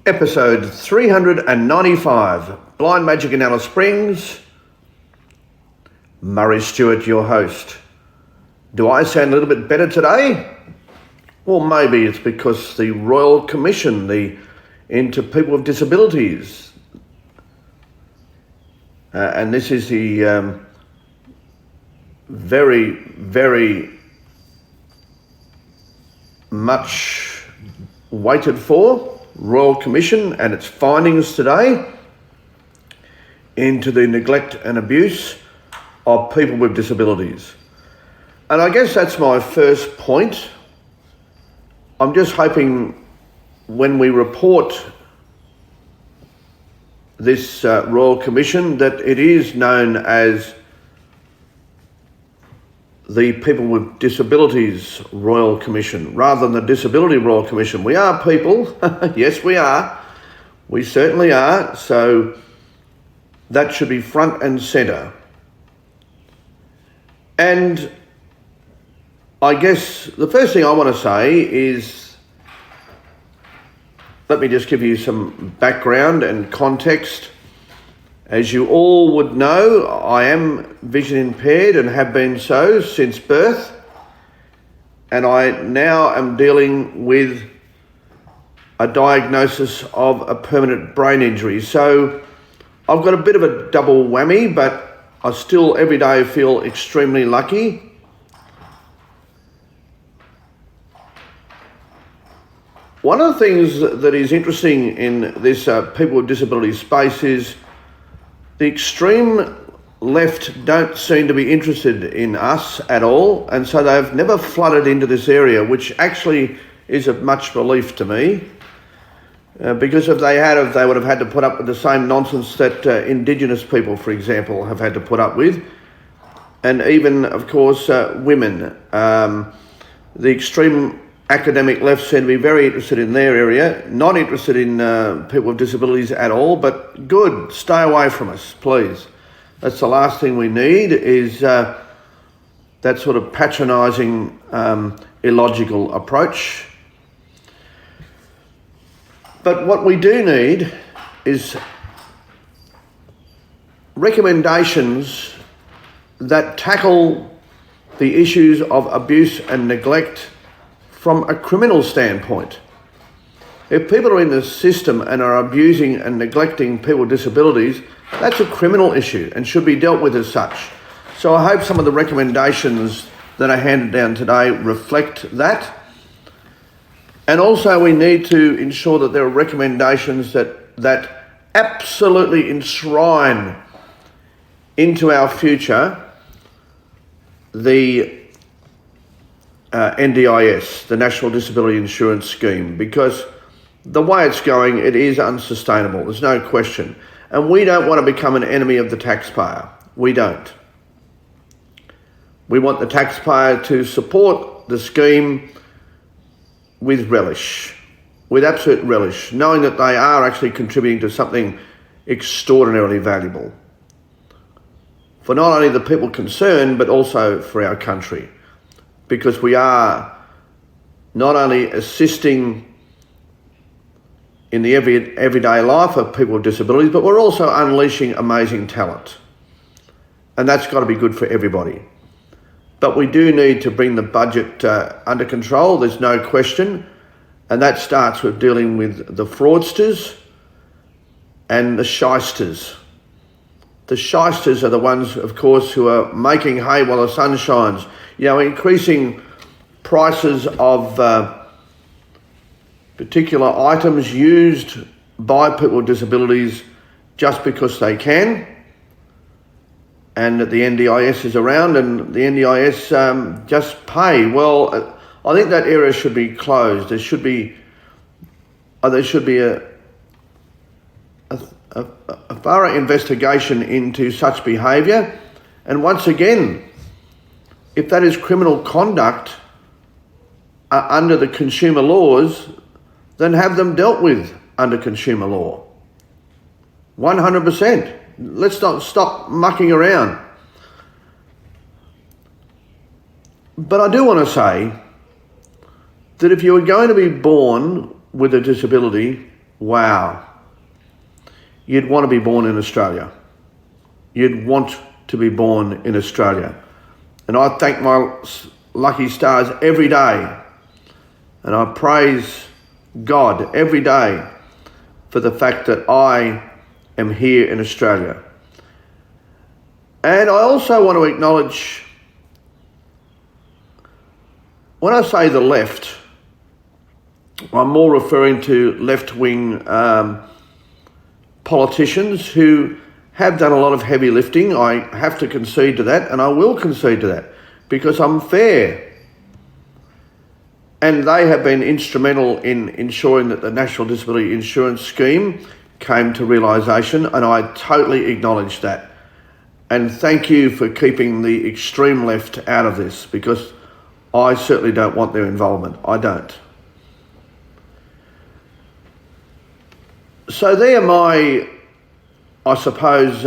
Episode 395, Blind Magic in Alice Springs. Murray Stewart, your host. Do I sound a little bit better today? Well, maybe it's because the Royal Commission, into people with disabilities, and this is the very, very much waited for Royal Commission and its findings today into the neglect and abuse of people with disabilities. And I guess that's my first point. I'm just hoping when we report this Royal Commission that it is known as the People with Disabilities Royal Commission rather than the Disability Royal Commission. We are people, yes we are, we certainly are, so that should be front and centre. And I guess the first thing I want to say is, let me just give you some background and context. As you all would know, I am vision impaired and have been so since birth, and I now am dealing with a diagnosis of a permanent brain injury. So I've got a bit of a double whammy, but I still every day feel extremely lucky. One of the things that is interesting in this people with disabilities space is the extreme left don't seem to be interested in us at all, and so they've never flooded into this area, which actually is of much relief to me, because if they would have had to put up with the same nonsense that Indigenous people, for example, have had to put up with, and even, of course, women. The extreme academic left seem to be very interested in their area, not interested in people with disabilities at all, but good, stay away from us, please. That's the last thing we need, is that sort of patronising, illogical approach. But what we do need is recommendations that tackle the issues of abuse and neglect from a criminal standpoint. If people are in the system and are abusing and neglecting people with disabilities, that's a criminal issue and should be dealt with as such. So I hope some of the recommendations that are handed down today reflect that. And also we need to ensure that there are recommendations that absolutely enshrine into our future the NDIS, the National Disability Insurance Scheme, because the way it's going, it is unsustainable. There's no question. And we don't want to become an enemy of the taxpayer. We don't. We want the taxpayer to support the scheme with relish, with absolute relish, knowing that they are actually contributing to something extraordinarily valuable for not only the people concerned, but also for our country. Because we are not only assisting in the everyday life of people with disabilities, but we're also unleashing amazing talent. And that's got to be good for everybody. But we do need to bring the budget under control, there's no question. And that starts with dealing with the fraudsters and the shysters. The shysters are the ones, of course, who are making hay while the sun shines. Increasing prices of particular items used by people with disabilities just because they can, and that the NDIS is around and the NDIS just pay. Well, I think that area should be closed. There should be a thorough investigation into such behaviour, and once again, if that is criminal conduct under the consumer laws, then have them dealt with under consumer law. 100%. Let's not stop mucking around. But I do want to say that if you are going to be born with a disability, wow, you'd want to be born in Australia. You'd want to be born in Australia. And I thank my lucky stars every day. And I praise God every day for the fact that I am here in Australia. And I also want to acknowledge, when I say the left, I'm more referring to left-wing politicians who have done a lot of heavy lifting. I have to concede to that, and I will concede to that, because I'm fair. And they have been instrumental in ensuring that the National Disability Insurance Scheme came to realisation, and I totally acknowledge that. And thank you for keeping the extreme left out of this, because I certainly don't want their involvement. I don't. So they're my, I suppose,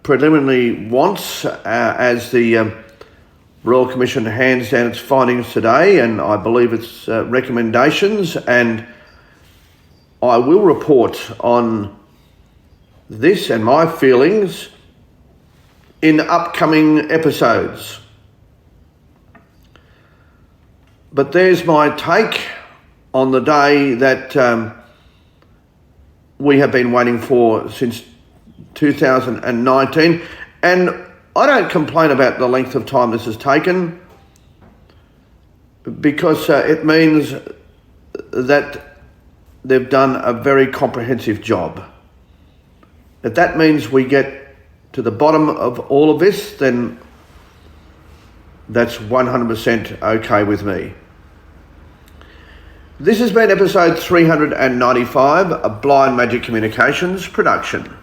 preliminary wants as the Royal Commission hands down its findings today, and I believe its recommendations, and I will report on this and my feelings in upcoming episodes. But there's my take on the day that we have been waiting for since 2019, and I don't complain about the length of time this has taken, because it means that they've done a very comprehensive job. If that means we get to the bottom of all of this, then that's 100% okay with me. This has been episode 395, a Blind Magic Communications production.